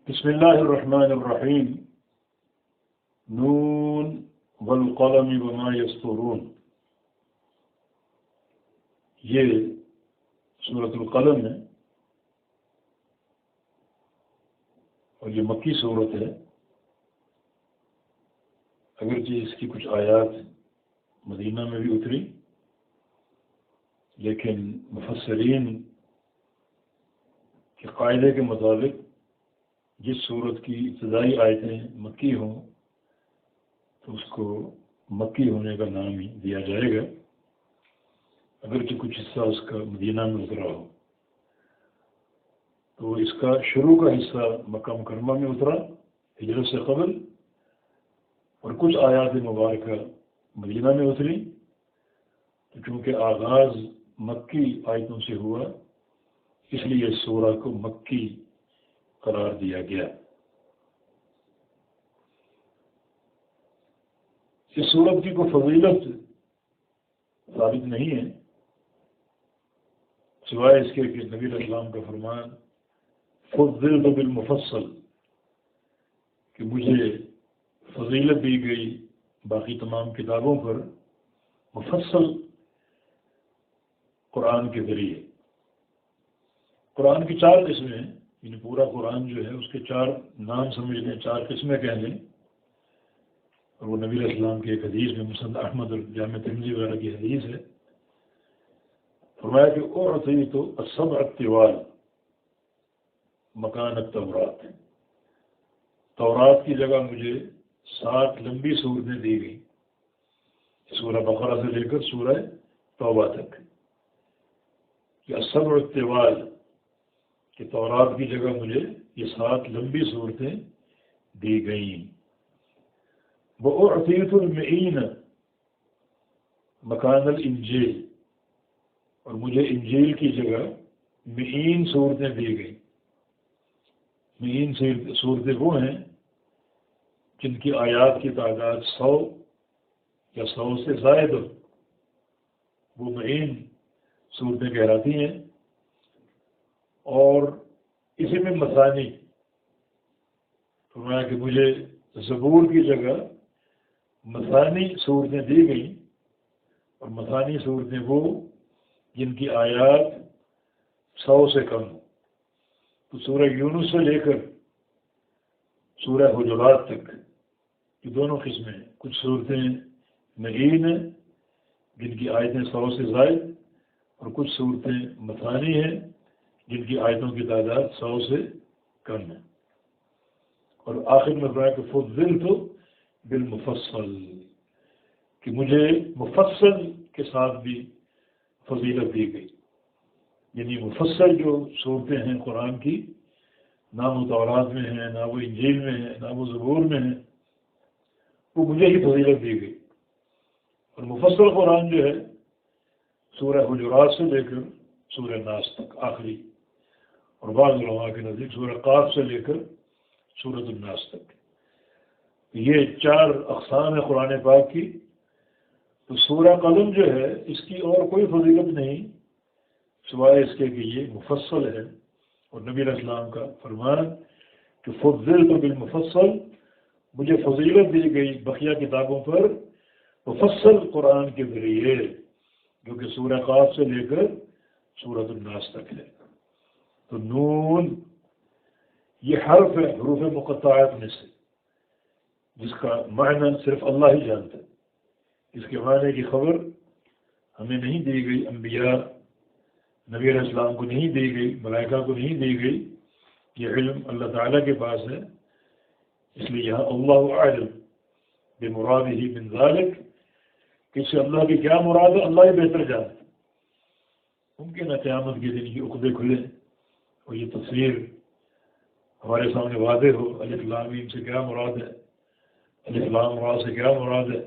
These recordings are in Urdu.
بسم اللہ الرحمن الرحیم نون والقلم وما یسطرون. یہ سورۃ القلم ہے اور یہ مکی سورت ہے. اگرچہ اس کی کچھ آیات مدینہ میں بھی اتری، لیکن مفسرین کے قاعدے کے مطابق جس سورت کی ابتدائی آیتیں مکی ہوں تو اس کو مکی ہونے کا نام ہی دیا جائے گا، اگرچہ کچھ حصہ اس کا مدینہ میں اترا ہو. تو اس کا شروع کا حصہ مکہ مکرمہ میں اترا ہجرت سے قبل، اور کچھ آیات مبارکہ مدینہ میں اتری. تو چونکہ آغاز مکی آیتوں سے ہوا، اس لیے اس سورہ کو مکی قرار دیا گیا. اس سورت کی کوئی فضیلت ثابت نہیں ہے، سوائے اس کے کہ نبی علیہ السلام کا فرمان فضلت بالمفصل، کہ مجھے فضیلت دی گئی باقی تمام کتابوں پر مفصل قرآن کے ذریعے. قرآن کی 4 قسمیں ہیں، یعنی پورا قرآن جو ہے اس کے 4 نام سمجھ لیں، 4 قسمیں کہہ لیں. اور وہ نبی علیہ السلام کی ایک حدیث میں مسند احمد اور جامع ترمذی وغیرہ کی حدیث ہے. فرمایا کہ اعطیت السبع الطوال مکان التورات، تورات کی جگہ مجھے 7 لمبی سورتیں دی گئی، سورہ بقرہ سے لے کر سورہ توبہ تک. کہ السبع الطوال کہ تورات کی جگہ مجھے یہ 7 لمبی صورتیں دی گئیں. وَأُعْطِيتُ الْمِعِينَ مکان الانجیل، اور مجھے انجیل کی جگہ معین صورتیں دی گئیں. معین صورتیں وہ ہیں جن کی آیات کی تعداد 100 یا 100 سے زائد ہو، وہ معین صورتیں کہلاتی ہیں. اور اسی میں مثانی، فرمایا کہ مجھے زبور کی جگہ مثانی صورتیں دی گئیں، اور مثانی صورتیں وہ جن کی آیات 100 سے کم ہو. تو سورہ یونس سے لے کر سورہ حجرات تک یہ دونوں قسمیں ہیں. کچھ صورتیں معین ہیں جن کی آیتیں 100 سے زائد، اور کچھ صورتیں مثانی ہیں جن کی آیتوں کی تعداد 100 سے کم ہے. اور آخر میں فرمایا کہ فضلت بالمفصل، کہ مجھے مفصل کے ساتھ بھی فضیلت دی گئی. یعنی مفصل جو صورتیں ہیں قرآن کی، نہ وہ تورات میں ہیں، نہ وہ انجیل میں ہیں، نہ وہ زبور میں ہیں، وہ مجھے ہی فضیلت دی گئی. اور مفصل قرآن جو ہے سورہ حجرات سے لے کر سورہ ناس تک آخری، اور بعض علماء کے نزدیک سورہ قاف سے لے کر سورۃ الناس تک. یہ 4 اقسام ہے قرآن پاک کی. تو سورہ قلم جو ہے اس کی اور کوئی فضیلت نہیں سوائے اس کے کہ یہ مفصل ہے، اور نبی علیہ السلام کا فرمان کہ فضلت بالمفصل، مجھے فضیلت دی گئی بقیہ کتابوں پر مفصل قرآن کے ذریعے، جو کہ سورہ قاف سے لے کر سورۃ الناس تک ہے. تو نون یہ حرف ہے حروف مقطعات میں سے، جس کا معنی صرف اللہ ہی جانتا ہے. اس کے معنی کی خبر ہمیں نہیں دی گئی، انبیاء نبی علیہ السلام کو نہیں دی گئی، ملائکہ کو نہیں دی گئی. یہ علم اللہ تعالیٰ کے پاس ہے. اس لیے یہاں اللہ اعلم بمرادہ من ذلک، کہ اس سے اللہ کی کیا مراد ہے اللہ ہی بہتر جانتا ہے. ممکن ہے قیامت کے دن کی عقدے کھلے اور یہ تفسیر ہمارے سامنے واضح ہو، الف لام میم سے کیا مراد ہے، الف لام را سے کیا مراد ہے،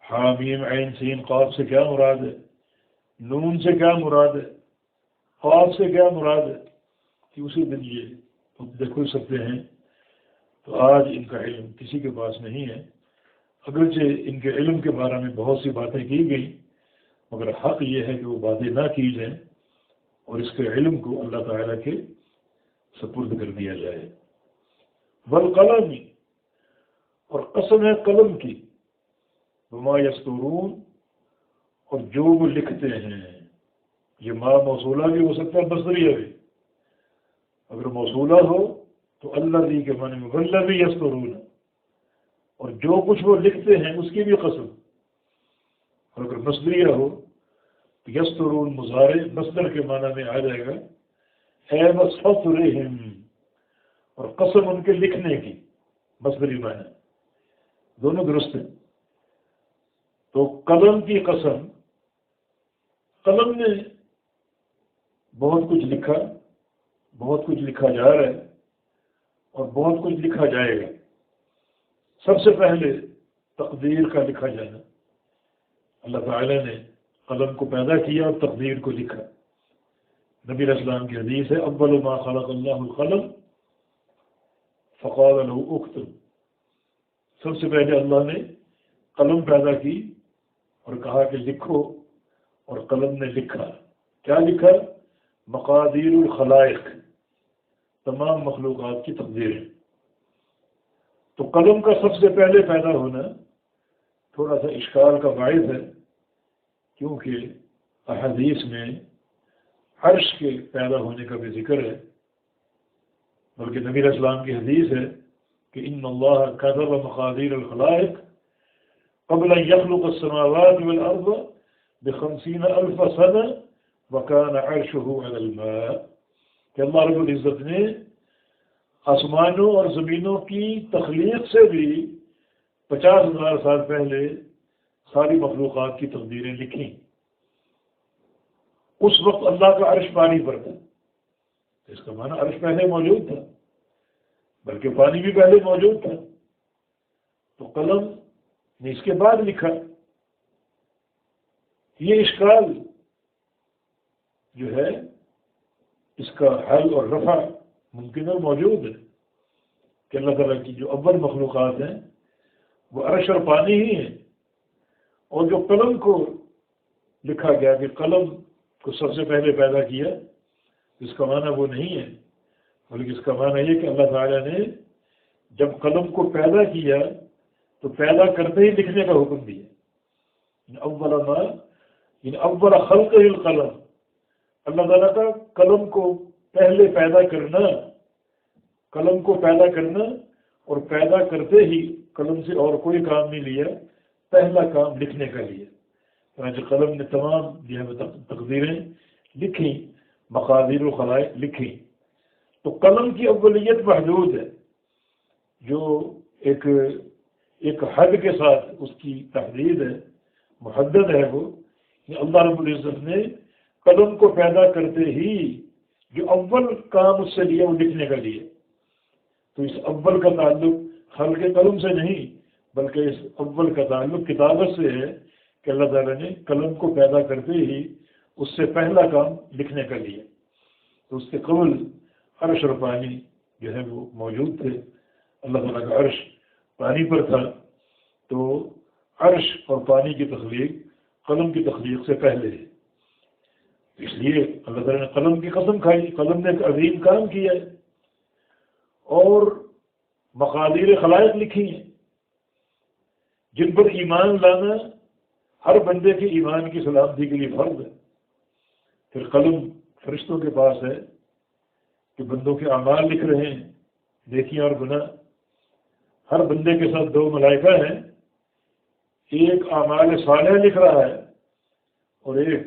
حا میم عین سین قاف سے کیا مراد ہے، نون سے کیا مراد ہے، قاف سے کیا مراد ہے، کہ اسی دن یہ عقدے کھل سکتے ہیں. تو آج ان کا علم کسی کے پاس نہیں ہے، اگرچہ ان کے علم کے بارے میں بہت سی باتیں کی گئیں، مگر حق یہ ہے کہ وہ باتیں نہ کی جائیں اور اس کے علم کو اللہ تعالیٰ کے سپرد کر دیا جائے. والقلم، اور قسم ہے قلم کی، وما یسترون، اور جو وہ لکھتے ہیں. یہ ما موصولہ بھی ہو سکتا ہے، مصدریہ بھی. اگر موصولہ ہو تو الذی کے معنی میں والذی یسترون، اور جو کچھ وہ لکھتے ہیں اس کی بھی قسم. اور اگر مصدریہ ہو تو یسترون مضارع مصدر کے معنی میں آ جائے گا اے وسطرہم، اور قسم ان کے لکھنے کی، مصدری معنی دونوں درست ہیں. تو قلم کی قسم، قلم نے بہت کچھ لکھا، بہت کچھ لکھا جا رہا ہے اور بہت کچھ لکھا جائے گا. سب سے پہلے تقدیر کا لکھا جانا. اللہ تعالی نے قلم کو پیدا کیا اور تقدیر کو لکھا. نبی علیہ السلام کی حدیث ہے اول ما خلق اللہ القلم فقال له اکتب. سب سے پہلے اللہ نے قلم پیدا کی اور کہا کہ لکھو، اور قلم نے لکھا. کیا لکھا؟ مقادیر الخلائق، تمام مخلوقات کی تقدیریں. تو قلم کا سب سے پہلے پیدا ہونا تھوڑا سا اشکال کا باعث ہے، کیونکہ احادیث میں عرش کے پیدا ہونے کا بھی ذکر ہے. بلکہ نبی علیہ السلام کی حدیث ہے کہ ان اللہ كتب مقادیر الخلائق قبل ان يخلق السماوات والارض ب50,000 سنة وكان عرشه على الماء، کہ اللہ رب العزت نے آسمانوں اور زمینوں کی تخلیق سے بھی 50,000 سال پہلے ساری مخلوقات کی تقدیریں لکھیں. اس وقت اللہ کا عرش پانی پر تھا. اس کا معنی عرش پہلے موجود تھا، بلکہ پانی بھی پہلے موجود تھا. تو قلم نے اس کے بعد لکھا. یہ اشکال جو ہے اس کا حل اور رفع ممکن اور موجود ہے کہ اللہ تعالیٰ کی جو اول مخلوقات ہیں وہ عرش اور پانی ہی ہیں، اور جو قلم کو لکھا گیا کہ قلم کو سب سے پہلے پیدا کیا، اس کا معنی وہ نہیں ہے، بلکہ اس کا معنی یہ کہ اللہ تعالیٰ نے جب قلم کو پیدا کیا تو پیدا کرتے ہی لکھنے کا حکم دیا. اول خلق القلم، اللہ تعالیٰ کا قلم کو پہلے پیدا کرنا، قلم کو پیدا کرنا، اور پیدا کرتے ہی قلم سے اور کوئی کام نہیں لیا، پہلا کام لکھنے کا لیا. قلم نے تمام جو ہے تقدیریں لکھیں، مقادیر الخلائق لکھیں. تو قلم کی اولیت محدود ہے، جو ایک حد کے ساتھ اس کی تحدید ہے، محدد ہے. وہ اللہ رب العزت نے قلم کو پیدا کرتے ہی جو اول کام اس سے لیا وہ لکھنے کا لیا. تو اس اول کا تعلق خلق قلم سے نہیں، بلکہ اس اول کا تعلق کتابت سے ہے کہ اللہ تعالیٰ نے قلم کو پیدا کرتے ہی اس سے پہلا کام لکھنے کا لیا. تو اس کے قبل عرش اور پانی جو ہے وہ موجود تھے. اللہ تعالیٰ کا عرش پانی پر تھا، تو عرش اور پانی کی تخلیق قلم کی تخلیق سے پہلے ہے. اس لیے اللہ تعالیٰ نے قلم کی قسم کھائی. قلم نے ایک عظیم کام کیا ہے اور مقادیر خلائق لکھی ہیں جن پر ایمان لانا ہر بندے کے ایمان کی سلامتی کے لیے فرض ہے. پھر قلم فرشتوں کے پاس ہے کہ بندوں کے اعمال لکھ رہے ہیں، نیکیاں اور گناہ. ہر بندے کے ساتھ 2 ملائکہ ہیں، ایک اعمال صالحہ لکھ رہا ہے اور ایک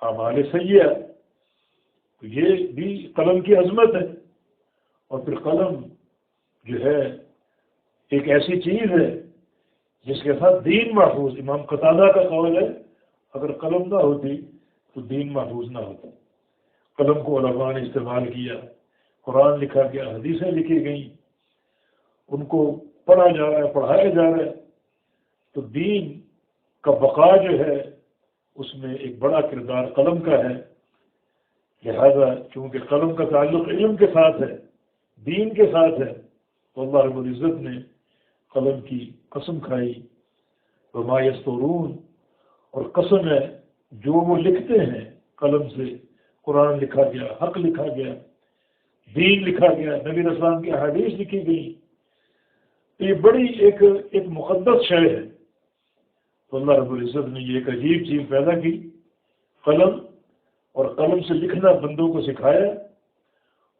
اعمال سیئہ. تو یہ بھی قلم کی عظمت ہے. اور پھر قلم جو ہے ایک ایسی چیز ہے جس کے ساتھ دین محفوظ. امام قتادہ کا قول ہے اگر قلم نہ ہوتی تو دین محفوظ نہ ہوتا. قلم کو علماء نے استعمال کیا، قرآن لکھا گیا، حدیثیں لکھی گئیں، ان کو پڑھا جا رہا ہے، پڑھایا جا رہا ہے. تو دین کا بقا جو ہے اس میں ایک بڑا کردار قلم کا ہے. لہذا چونکہ قلم کا تعلق علم کے ساتھ ہے، دین کے ساتھ ہے، تو اللہ رب العزت نے قلم کی قسم کھائی. وما یسترون، اور قسم ہے جو وہ لکھتے ہیں قلم سے. قرآن لکھا گیا، حق لکھا گیا، دین لکھا گیا، نبی علیہ السلام کی احادیث لکھی گئی، تو یہ بڑی ایک مقدس شے ہے. تو اللہ رب العزت نے یہ ایک عجیب چیز پیدا کی، قلم، اور قلم سے لکھنا بندوں کو سکھایا،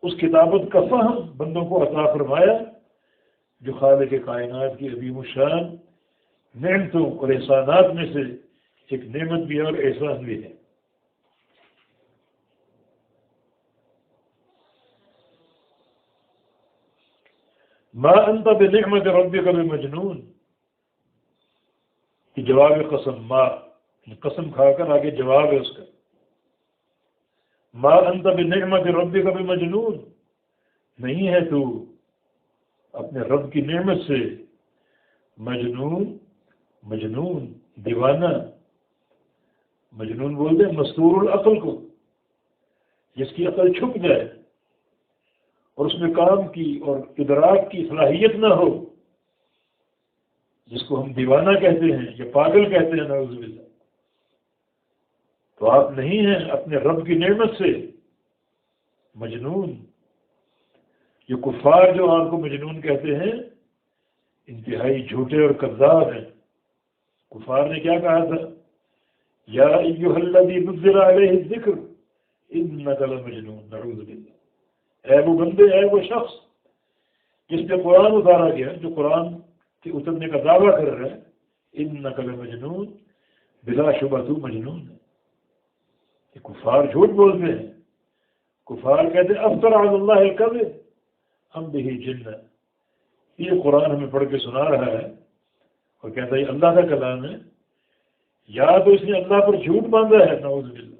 اس کتابت کا فہم بندوں کو عطا فرمایا، جو خالق کائنات کی عظیم الشان نعمتوں اور احسانات میں سے ایک نعمت بھی ہے اور احسان بھی ہے. ما انت بنعمت ربک بمجنون، کہ جواب قسم، ما قسم کھا کر آگے جواب ہے اس کا. ما انت بنعمت ربک بمجنون، نہیں ہے تو اپنے رب کی نعمت سے مجنون دیوانہ. مجنون بولتے ہیں مستور العقل کو، جس کی عقل چھپ جائے اور اس میں کام کی اور ادراک کی صلاحیت نہ ہو، جس کو ہم دیوانہ کہتے ہیں یا پاگل کہتے ہیں نعوذ باللہ. تو آپ نہیں ہیں اپنے رب کی نعمت سے مجنون. یہ کفار جو آپ کو مجنون کہتے ہیں انتہائی جھوٹے اور کذاب ہیں. کفار نے کیا کہا تھا؟ یا ایھا الذی نزل علیہ الذکر انک لمجنون، نعوذ باللہ. اے وہ بندے، اے وہ شخص جس پہ قرآن اتارا گیا، جو قرآن کے اترنے کا دعویٰ کر رہا ہے، انک لمجنون، بلا شبہ تو مجنون ہے. کہ کفار جھوٹ بولتے ہیں. کفار کہتے ہیں افطر علی اللہ الکذب ہم بہ جنہ. یہ قرآن ہمیں پڑھ کے سنا رہا ہے اور کہتا ہے یہ اللہ کا کلام ہے، یا تو اس نے اللہ پر جھوٹ باندھا ہے نعوذ باللہ،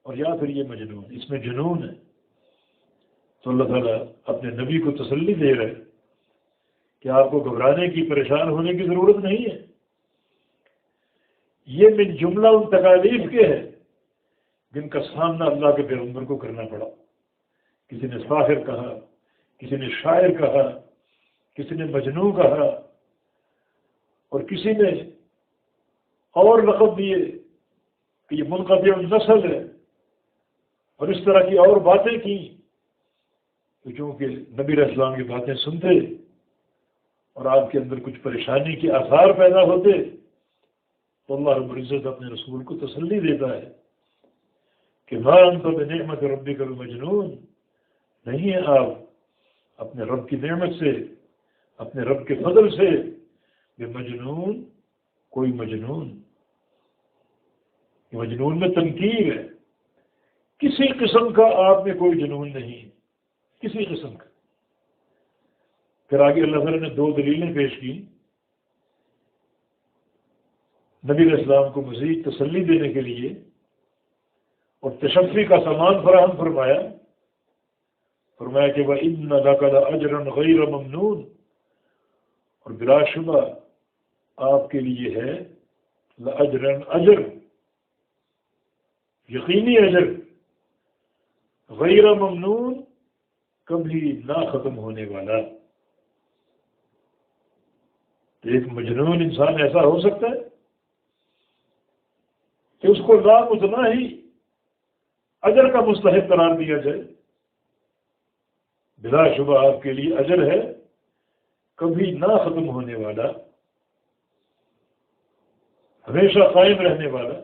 اور یا پھر یہ مجنون، اس میں جنون ہے. تو اللہ تعالیٰ اپنے نبی کو تسلی دے رہے کہ آپ کو گھبرانے کی، پریشان ہونے کی ضرورت نہیں ہے. یہ من جملہ ان تکالیف کے ہے جن کا سامنا اللہ کے پیغمبر کو کرنا پڑا. کسی نے ساحر کہا، کسی نے شاعر کہا، کسی نے مجنون کہا، اور کسی نے اور لقب دیے کہ یہ منقطع النسل ہے، اور اس طرح کی اور باتیں کی. تو چونکہ نبی علیہ السلام کی باتیں سنتے اور آپ کے اندر کچھ پریشانی کے آثار پیدا ہوتے، تو اللہ رب العزت اپنے رسول کو تسلی دیتا ہے کہ ما انت بنعمت ربک بمجنون، نہیں ہے آپ اپنے رب کی نعمت سے، اپنے رب کے فضل سے بمجنون، کوئی مجنون. مجنون میں تنکیر ہے، کسی قسم کا آپ میں کوئی جنون نہیں، کسی قسم کا. پھر آگے اللہ تعالیٰ نے 2 دلیلیں پیش کی نبی علیہ السلام کو مزید تسلی دینے کے لیے اور تشفی کا سامان فراہم فرمایا. فرمایا کہ وَإِنَّ لَكَ لَأَجْرًا غَيْرَ مَمْنُونٍ، اور بلا شبہ آپ کے لیے ہے لَأَجْرًا، اجر، یقینی اجر، غیر ممنون، کبھی نہ ختم ہونے والا. ایک مجنون انسان ایسا ہو سکتا ہے کہ اس کو لامتنا ہی اجر کا مستحق قرار دیا جائے. بلا شبہ آپ کے لیے اجر ہے کبھی نہ ختم ہونے والا، ہمیشہ قائم رہنے والا.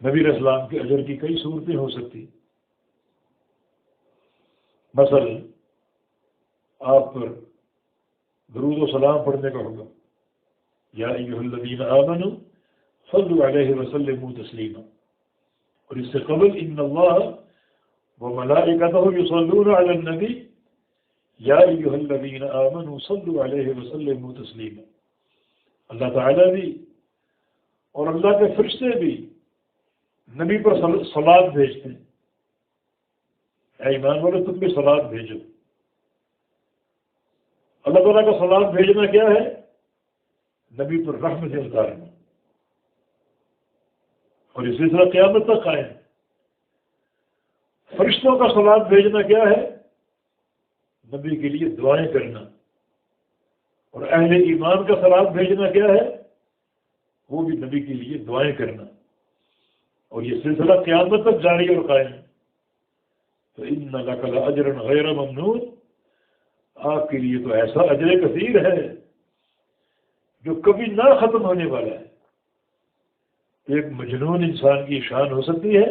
نبی علیہ السلام کے اجر کی کئی صورتیں ہو سکتی. مثلا آپ پر درود و سلام پڑھنے کا ہوگا، یا ایھا الذین آمنوا صلوا علیہ وسلموا تسلیما، اور اس سے قبل ان اللہ وملائکتہ یصلون علی النبی یا ایھا الذین آمنوا صلوا علیہ وسلموا تسلیما. اللہ تعالیٰ بھی اور اللہ کے فرشتے بھی نبی پر صلوات بھیجتے ہیں. اے ایمان والو تم بھی صلوات بھیجو. اللہ تعالیٰ کا صلوات بھیجنا کیا ہے؟ نبی پر رحمت اتارنا، اور یہ سلسلہ قیامت تک قائم. فرشتوں کا صلوات بھیجنا کیا ہے؟ نبی کے لیے دعائیں کرنا. اور اہل ایمان کا صلوات بھیجنا کیا ہے؟ وہ بھی نبی کے لیے دعائیں کرنا. اور یہ سلسلہ قیامت تک جاری اور قائم. تو ان لک لاجرا غیر ممنون، آپ کے لیے تو ایسا اجر کثیر ہے جو کبھی نہ ختم ہونے والا ہے. ایک مجنون انسان کی شان ہو سکتی ہے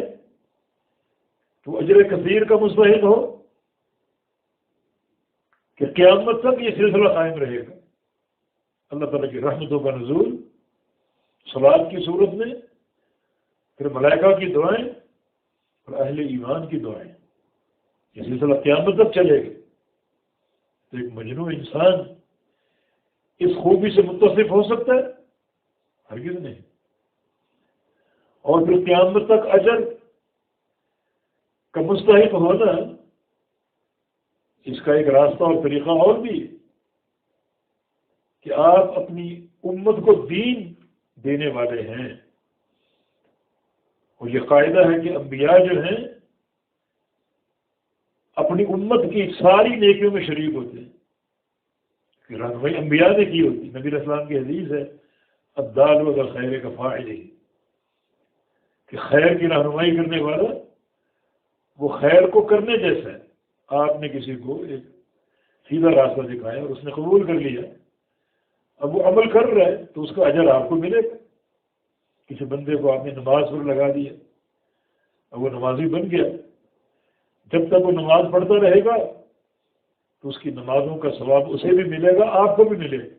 تو اجر کثیر کا مستحق ہو کہ قیامت تک یہ سلسلہ قائم رہے گا. اللہ تعالیٰ کی رحمتوں کا نزول صلاۃ کی صورت میں، پھر ملائکہ کی دعائیں اور اہل ایمان کی دعائیں، یہ سلسلہ قیامت تک چلے گا. تو ایک مجنون انسان اس خوبی سے متصف ہو سکتا ہے؟ ہرگز نہیں. اور پھر قیامت تک اجر کا مستحق ہونا، اس کا ایک راستہ اور طریقہ اور بھی ہے کہ آپ اپنی امت کو دین دینے والے ہیں. اور یہ قاعدہ ہے کہ انبیاء جو ہیں اپنی امت کی ساری نیکیوں میں شریک ہوتے ہیں. کہ رہنمائی انبیاء نے کی ہوتی. نبی علیہ السلام کی حدیث ہے الدال علی الخیر کفاعلہ، کہ خیر کی رہنمائی کرنے والا وہ خیر کو کرنے جیسا ہے. آپ نے کسی کو ایک سیدھا راستہ دکھایا اور اس نے قبول کر لیا، اب وہ عمل کر رہا ہے تو اس کا اجر آپ کو ملے گا. کسی بندے کو آپ نے نماز پر لگا دیا، اب وہ نمازی بن گیا، جب تک وہ نماز پڑھتا رہے گا تو اس کی نمازوں کا ثواب اسے بھی ملے گا، آپ کو بھی ملے گا.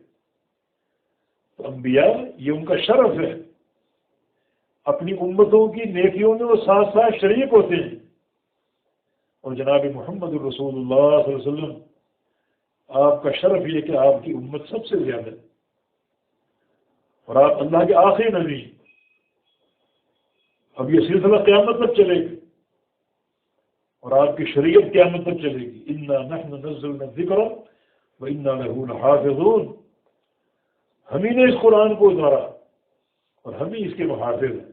تو انبیاء یہ ان کا شرف ہے، اپنی امتوں کی نیکیوں میں وہ ساتھ ساتھ شریک ہوتے ہیں. اور جناب محمد الرسول اللہ صلی اللہ علیہ وسلم، آپ کا شرف یہ کہ آپ کی امت سب سے زیادہ ہے اور آپ اللہ کے آخری نبی. اب یہ سلسلہ قیامت تک چلے گا اور آپ کی شریعت قیامت تک چلے گی. انا نحن نزلنا الذکر وانا له لحافظون، ہم ہی نے اس قرآن کو اتارا اور ہم ہی اس کے محافظ ہیں.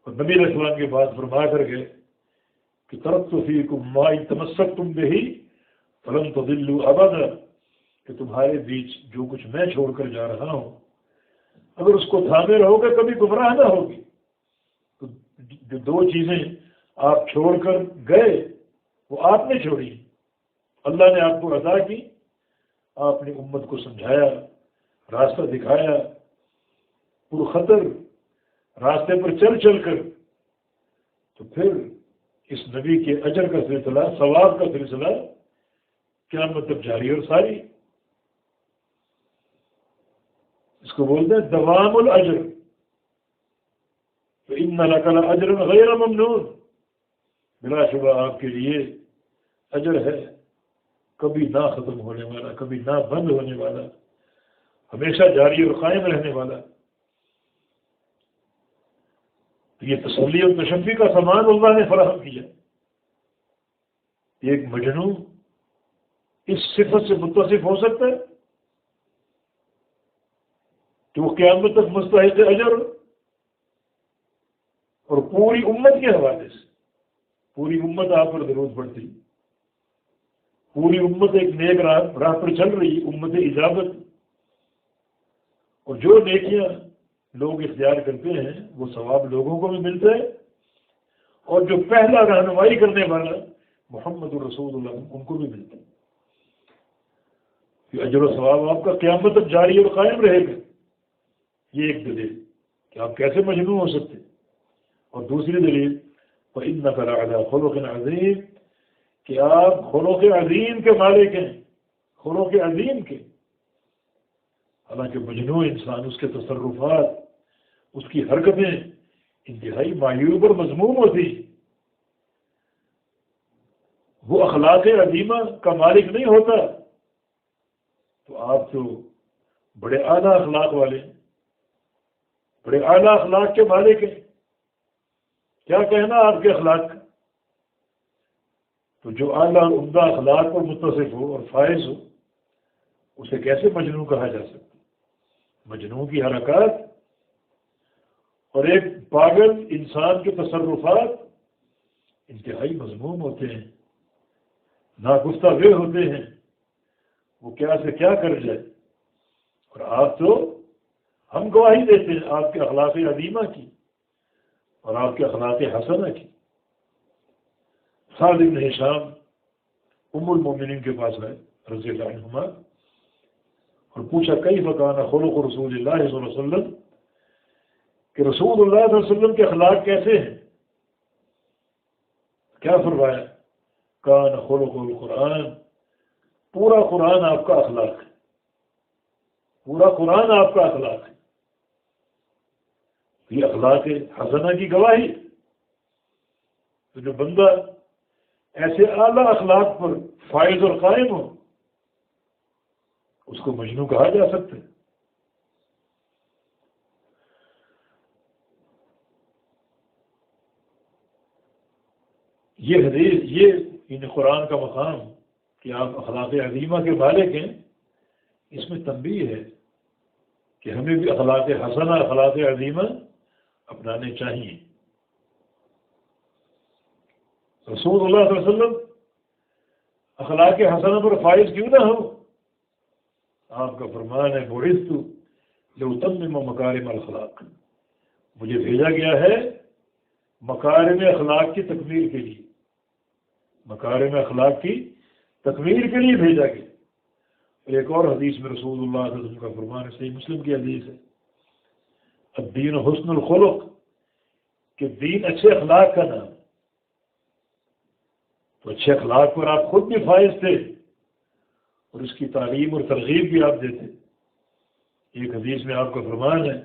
اور نبی علیہ السلام کے بعد فرما کر گئے کہ ترکت فیکم ما ان تمسکتم بہ فلن تضلوا ابدا، کہ تمہارے بیچ جو کچھ میں چھوڑ کر جا رہا ہوں اگر اس کو تھامے رہو گے کبھی گمراہ نہ ہوگی. تو جو دو چیزیں آپ چھوڑ کر گئے وہ آپ نے چھوڑی، اللہ نے آپ کو عطا کی، آپ نے امت کو سمجھایا، راستہ دکھایا، پرخطر راستے پر چل چل کر. تو پھر اس نبی کے اجر کا سلسلہ، ثواب کا سلسلہ قیامت تک جاری اور ساری. اس کو بولتے ہیں دوام الاجر. فإن لك لأجرا غیر ممنون، بلا شبہ آپ کے لیے اجر ہے کبھی نہ ختم ہونے والا، کبھی نہ بند ہونے والا، ہمیشہ جاری اور قائم رہنے والا. تو یہ تسلی اور تشفی کا سامان اللہ نے فراہم کیا. ایک مجنون اس صفت سے متصف ہو سکتا ہے کہ وہ قیامت تک مستحق اجر ہو. اور پوری امت کے حوالے سے پوری امت آپ پر درود پڑتی، پوری امت ایک نیک راہ پر چل رہی، امت اجابت. اور جو نیکیاں لوگ اختیار کرتے ہیں وہ ثواب لوگوں کو بھی ملتا ہے، اور جو پہلا رہنمائی کرنے والا محمد الرسول اللہ ان کو بھی ملتا ہے. کہ اجر و ثواب آپ کا قیامت تک جاری اور قائم رہے گا. یہ ایک دلیل کہ آپ کیسے مجنون ہو سکتے. اور دوسری دلیل فإنک لعلی خلق عظیم، کہ آپ خلق عظیم کے مالک ہیں، خلق عظیم کے. حالانکہ مجنون انسان، اس کے تصرفات، اس کی حرکتیں انتہائی معیوب اور مذموم ہوتی، وہ اخلاق عظیمہ کا مالک نہیں ہوتا. تو آپ تو بڑے اعلیٰ اخلاق والے ہیں، بڑے اعلیٰ اخلاق کے مالک ہیں. کیا کہنا آپ کے اخلاق کا؟ تو جو اعلیٰ اور عمدہ اخلاق پر متصف ہو اور فائز ہو اسے کیسے مجنون کہا جا سکتا؟ مجنون کی حرکات اور ایک پاگل انسان کے تصرفات انتہائی مذموم ہوتے ہیں، ناگفتہ ہوئے ہوتے ہیں، وہ کیا سے کیا کر جائے. اور آپ تو، ہم گواہی دیتے ہیں آپ کے اخلاق عظیمہ کی اور آپ کے اخلاق حسنہ کی. سعد بن ہشام ام المومنین کے پاس آئے رضی اللہ عنہما، اور پوچھا کیف کان خلق رسول اللہ صلی اللہ علیہ وسلم، کہ رسول اللہ صلی اللہ علیہ وسلم کے اخلاق کیسے ہیں؟ کیا فرمایا؟ کان خلق القرآن، پورا قرآن آپ کا اخلاق ہے، پورا قرآن آپ کا اخلاق ہے۔ یہ اخلاق حسنہ کی گواہی۔ تو جو بندہ ایسے اعلیٰ اخلاق پر فائز اور قائم ہو، اس کو مجنوں کہا جا سکتا ہے۔ یہ حدیث، یہ قرآن کا مقام کہ آپ اخلاق عظیمہ کے مالک ہیں، اس میں تنبیہ ہے کہ ہمیں بھی اخلاق حسنہ، اخلاق عظیمہ اپنانے چاہیے۔ رسول اللہ صلی اللہ علیہ وسلم اخلاق حسنہ پر فائز کیوں نہ ہو؟ آپ کا فرمان ہے بعثت لأتمم مکارم الاخلاق، مجھے بھیجا گیا ہے مکارم اخلاق کی تکمیل کے لیے، مکارم اخلاق کی تکمیل کے لیے بھیجا گیا۔ ایک اور حدیث میں رسول اللہ صلی اللہ علیہ وسلم کا فرمان ہے، صحیح مسلم کی حدیث ہے، الدین حسن الخلق، کہ دین اچھے اخلاق کا نام۔ تو اچھے اخلاق پر آپ خود بھی فائز تھے اور اس کی تعلیم اور ترغیب بھی آپ دیتے۔ ایک حدیث میں آپ کا فرمان ہے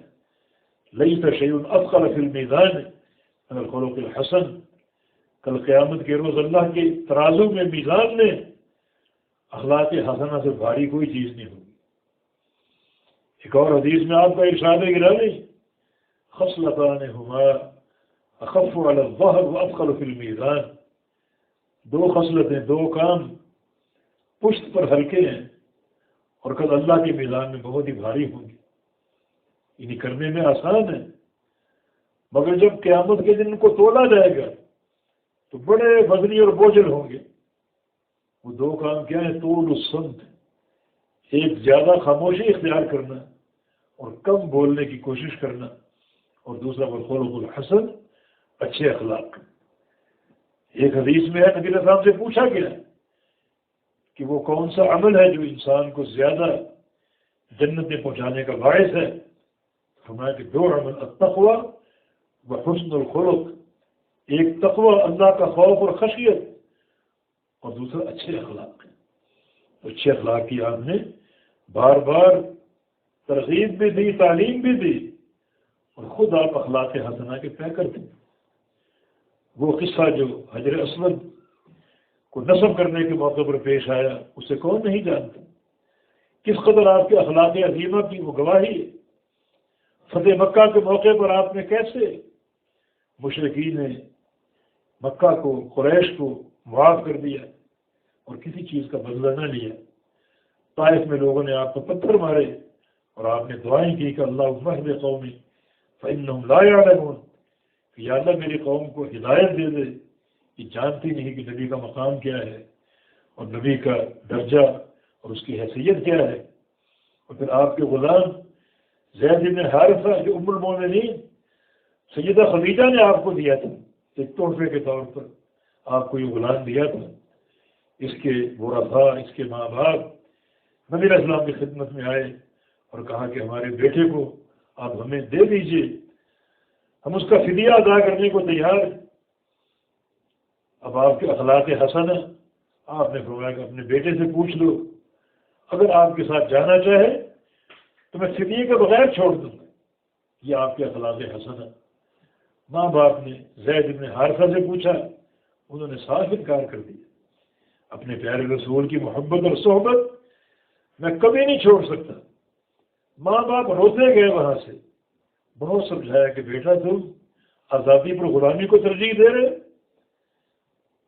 لیس شیء اثقل فی المیزان من الخلق الحسن، کل قیامت کے روز اللہ کے ترازو میں، میزان میں اخلاق حسنہ سے بھاری کوئی چیز نہیں ہوگی۔ ایک اور حدیث میں آپ کا ارشاد گرامی خصلتان ہما اخف علی الظہر واثقل فی المیزان، دو خصلتیں، دو کام پشت پر ہلکے ہیں اور کل اللہ کے میزان میں بہت ہی بھاری ہوں گی، یعنی کرنے میں آسان ہے، مگر جب قیامت کے دن ان کو تولا جائے گا تو بڑے وزنی اور بوجھل ہوں گے۔ وہ دو کام کیا ہیں؟ طول الصمت، ایک زیادہ خاموشی اختیار کرنا اور کم بولنے کی کوشش کرنا، اور دوسرا والخلق الحسن، اچھے اخلاق۔ ایک حدیث میں ہے نبی علیہ السلام سے پوچھا گیا کہ وہ کون سا عمل ہے جو انسان کو زیادہ جنت میں پہنچانے کا باعث ہے؟ فرمایا کہ دو عمل، التقوی وحسن الخلق، ایک تقوی، اللہ کا خوف اور خشیت، اور دوسرا اچھے اخلاق۔ تو اچھے اخلاق کی آپ نے بار بار ترغیب بھی دی، تعلیم بھی دی، اور خود آپ اخلاق حسنہ کے پیکر تھے۔ وہ قصہ جو حجر اسود کو نصب کرنے کے موقع پر پیش آیا، اسے کون نہیں جانتا؟ کس قدر آپ کے اخلاق عظیمہ کی وہ گواہی ہے۔ فتح مکہ کے موقع پر آپ نے کیسے مشرکین مکہ کو، قریش کو معاف کر دیا اور کسی چیز کا بدلہ نہ لیا۔ طائف میں لوگوں نے آپ کو پتھر مارے اور آپ نے دعائیں کی کہ اللہم اہد قومی فانہم لا یعلمون، کہ یا اللہ میری قوم کو ہدایت دے دے، یہ جانتی نہیں کہ نبی کا مقام کیا ہے اور نبی کا درجہ اور اس کی حیثیت کیا ہے۔ اور پھر آپ کے غلام زید بن حارثہ جو ام المومنین سیدہ خدیجہ نے آپ کو دیا تھا ایک تحفے کے طور پر، آپ کو یہ غلام دیا تھا، اس کے ورثاء، اس کے ماں باپ نبی علیہ السلام کی خدمت میں آئے اور کہا کہ ہمارے بیٹے کو آپ ہمیں دے دیجئے، ہم اس کا فدیہ ادا کرنے کو تیار ہیں۔ اب آپ کے اخلاق حسنہ، آپ نے فرمایا کہ اپنے بیٹے سے پوچھ لو، اگر آپ کے ساتھ جانا چاہے تو میں فدیے کے بغیر چھوڑ دوں گا۔ یہ آپ کے اخلاق حسنہ۔ ماں باپ نے زید بن حارثہ سے پوچھا، انہوں نے صاف انکار کر دیا۔ اپنے پیارے رسول کی محبت اور صحبت میں کبھی نہیں چھوڑ سکتا۔ ماں باپ روتے گئے وہاں سے، بہت سمجھایا کہ بیٹا تم آزادی پر غلامی کو ترجیح دے رہے؟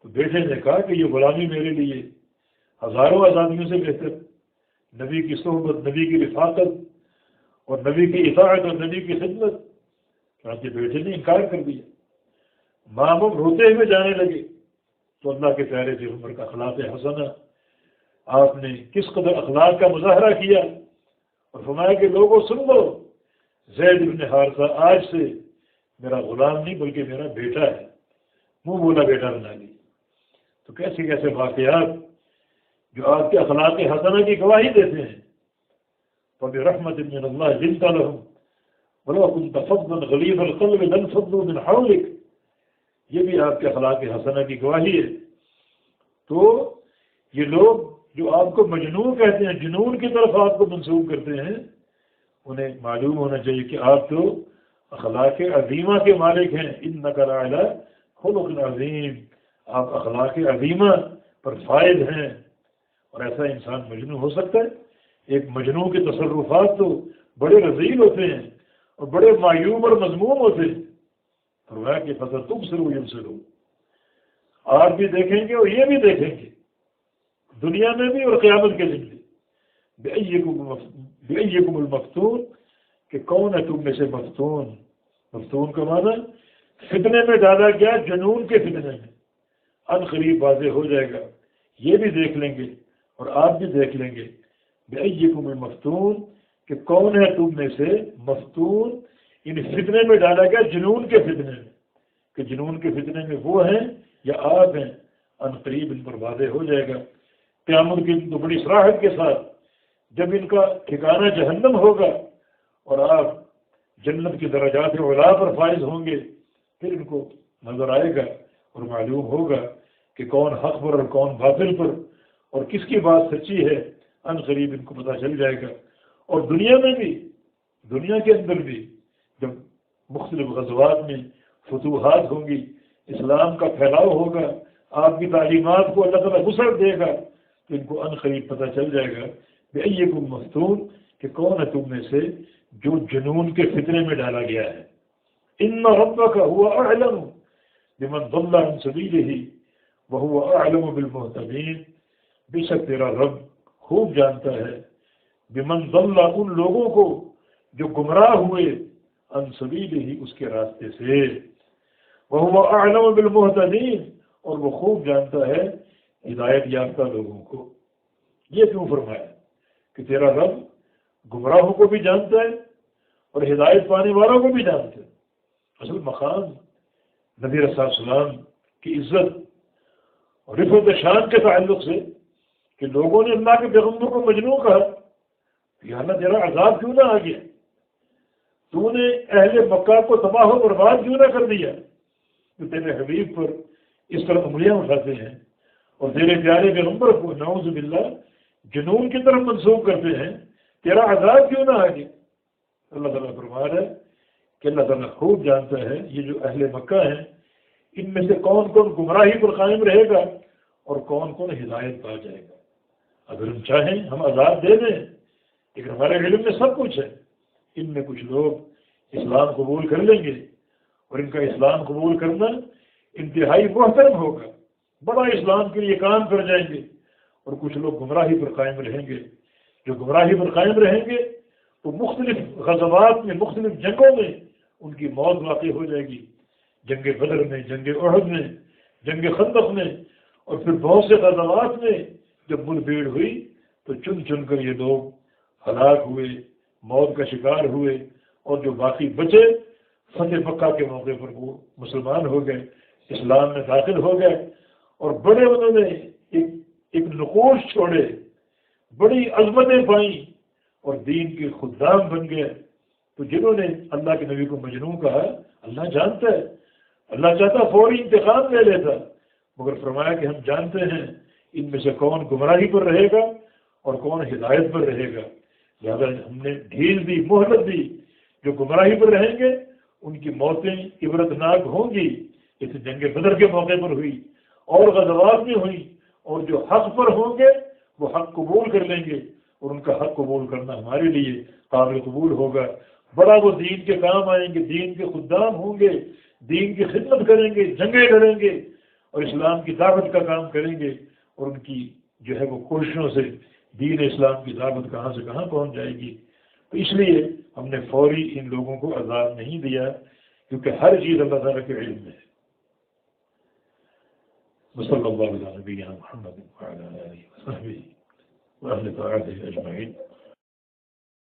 تو بیٹے نے کہا کہ یہ غلامی میرے لیے ہزاروں آزادیوں سے بہتر، نبی کی صحبت، نبی کی رفاقت اور نبی کی اطاعت اور نبی کی خدمت۔ چنانچہ بیٹے نے انکار کر دیا۔ ماں باپ روتے ہوئے جانے لگے تو اللہ کے پیارے پیغمبر کا اخلاق حسنہ، آپ نے کس قدر اخلاق کا مظاہرہ کیا اور فرمایا کہ لوگوں سن لو، زید بن حارثہ آج سے میرا غلام نہیں بلکہ میرا بیٹا ہے، منہ بولا بیٹا بنا لی۔ تو کیسے کیسے واقعات جو آپ کے اخلاق حسنہ کی گواہی دیتے ہیں. فَبِرَحْمَةٍ مِّنَ اللَّهِ لِنْتَ لَهُمْ وَلَوْ كُنْتَ فَظًّا غَلِيظَ الْقَلْبِ لَانفَضُّوا مِنْ حَوْلِكَ. یہ بھی آپ کے اخلاق حسنہ کی گواہی ہے. تو یہ لوگ جو آپ کو مجنون کہتے ہیں، جنون کی طرف آپ کو منسوب کرتے ہیں، انہیں معلوم ہونا چاہیے کہ آپ تو اخلاق عظیمہ کے مالک ہیں. اِنَّكَ لَعَلَىٰ خُلُقٍ عَظِيمٍ. آپ اخلاق عظیمہ پر فائز ہیں. اور ایسا انسان مجنون ہو سکتا ہے؟ ایک مجنون کے تصرفات تو بڑے رذیل ہوتے ہیں اور بڑے معیوب اور مذموم ہوتے ہیں. فرمایا کہ فَسَتُبْصِرُ وَيُبْصِرُونَ. آپ بھی دیکھیں گے اور یہ بھی دیکھیں گے، دنیا میں بھی اور قیامت کے دن بھی. بِأَيِّكُمُ الْمَفْتُونُ کہ کون ہے تم میں سے مفتون. مفتون کا معنی فتنے میں ڈالا گیا، جنون کے فتنے میں. ان قریب واضح ہو جائے گا. یہ بھی دیکھ لیں گے اور آپ بھی دیکھ لیں گے. بِأَيِّكُمُ الْمَفْتُونُ کہ کون ہے تم میں سے مفتون، یعنی فتنے میں ڈالا گیا، جنون کے فتنے میں. کہ جنون کے فتنے میں وہ ہیں یا آپ ہیں، ان قریب ان پر واضح ہو جائے گا. قیامت کی تو بڑی صراحت کے ساتھ جب ان کا ٹھکانہ جہنم ہوگا اور آپ جنت کی درجات علا پر فائز ہوں گے، پھر ان کو نظر آئے گا اور معلوم ہوگا کہ کون حق پر اور کون باطل پر اور کس کی بات سچی ہے. ان قریب ان کو پتہ چل جائے گا. اور دنیا میں بھی، دنیا کے اندر بھی جب مختلف غزوات میں فتوحات ہوں گی، اسلام کا پھیلاؤ ہوگا، آپ کی تعلیمات کو اللہ تعالیٰ وسعت دے گا، تو ان کو ان قریب پتہ چل جائے گا بِأَيِّكُمْ مَفْتُونٌ کہ کون ہے تم میں سے جو جنون کے فتنے میں ڈالا گیا ہے. إِنَّ رَبَّكَ هُوَ أَعْلَمُ بِمَنْ ضَلَّ عَنْ سَبِيلِهِ وَهُوَ أَعْلَمُ بِالْمُهْتَدِينَ. بے شک تیرا رب خوب جانتا ہے بمن ضل ان لوگوں کو جو گمراہ ہوئے، عن سبیلہ اس کے راستے سے، وہو اعلم بالمہتدین اور وہ خوب جانتا ہے ہدایت یافتہ لوگوں کو. یہ کیوں فرمایا کہ تیرا رب گمراہوں کو بھی جانتا ہے اور ہدایت پانے والوں کو بھی جانتا ہے. اصل مقام نبی رسول اللہ علیہ وسلم کی عزت اور رفعت شان کے تعلق سے کہ لوگوں نے اللہ کے پیغمبر کو مجنون کہا، یا اللہ تیرا عذاب کیوں نہ آ گیا، تو نے اہل مکہ کو تباہ و برباد کیوں نہ کر دیا، تو تیرے حبیب پر اس طرح انگلیاں اٹھاتے ہیں اور تیرے پیارے پیغمبر کو نعوذ باللہ جنون کی طرف منسوخ کرتے ہیں، تیرا عذاب کیوں نہ آ گیا. اللہ تعالیٰ فرما رہا ہے کہ اللہ تعالیٰ خوب جانتا ہے یہ جو اہل مکہ ہیں ان میں سے کون کون گمراہی پر قائم رہے گا اور کون کون ہدایت پا جائے گا. اگر ہم چاہیں ہم عذاب دے دیں، لیکن ہمارے علم میں سب کچھ ہے. ان میں کچھ لوگ اسلام قبول کر لیں گے اور ان کا اسلام قبول کرنا انتہائی محترم ہوگا، بڑا اسلام کے لیے کام کر جائیں گے، اور کچھ لوگ گمراہی پر قائم رہیں گے. جو گمراہی پر قائم رہیں گے تو مختلف غزوات میں، مختلف جنگوں میں ان کی موت واقع ہو جائے گی. جنگ بدر میں، جنگ احد میں، جنگ خندق میں، اور پھر بہت سے غزوات میں جب مل بھیڑ ہوئی تو چن چن کر یہ لوگ ہلاک ہوئے، موت کا شکار ہوئے، اور جو باقی بچے فتح مکہ کے موقع پر وہ مسلمان ہو گئے، اسلام میں داخل ہو گئے، اور بڑے انہوں نے ایک نقوش چھوڑے، بڑی عظمتیں پائیں اور دین کے خدام بن گئے. تو جنہوں نے اللہ کے نبی کو مجنون کہا، اللہ جانتا ہے، اللہ چاہتا فوری انتقام لے لیتا، مگر فرمایا کہ ہم جانتے ہیں ان میں سے کون گمراہی پر رہے گا اور کون ہدایت پر رہے گا. لہٰذا ہم نے ڈھیل دی، مہلت دی. جو گمراہی پر رہیں گے ان کی موتیں عبرتناک ہوں گی، جیسے جنگ بدر کے موقع پر ہوئی اور غزوات میں ہوئی. اور جو حق پر ہوں گے وہ حق قبول کر لیں گے، اور ان کا حق قبول کرنا ہمارے لیے قابل قبول ہوگا. بڑا وہ دین کے کام آئیں گے، دین کے خدام ہوں گے، دین کی خدمت کریں گے، جنگیں لڑیں گے اور اسلام کی دعوت کا کام کریں گے. اور ان کی جو ہے وہ کوششوں سے دین اسلام کی دعوت کہاں سے کہاں پہنچ جائے گی. تو اس لیے ہم نے فوری ان لوگوں کو عذاب نہیں دیا، کیونکہ ہر چیز اللہ تعالیٰ کے علم میں ہے. صلی اللہ علیہ نبینا محمد وعلی آلہ وصحبہ وأهل طاعته أجمعين.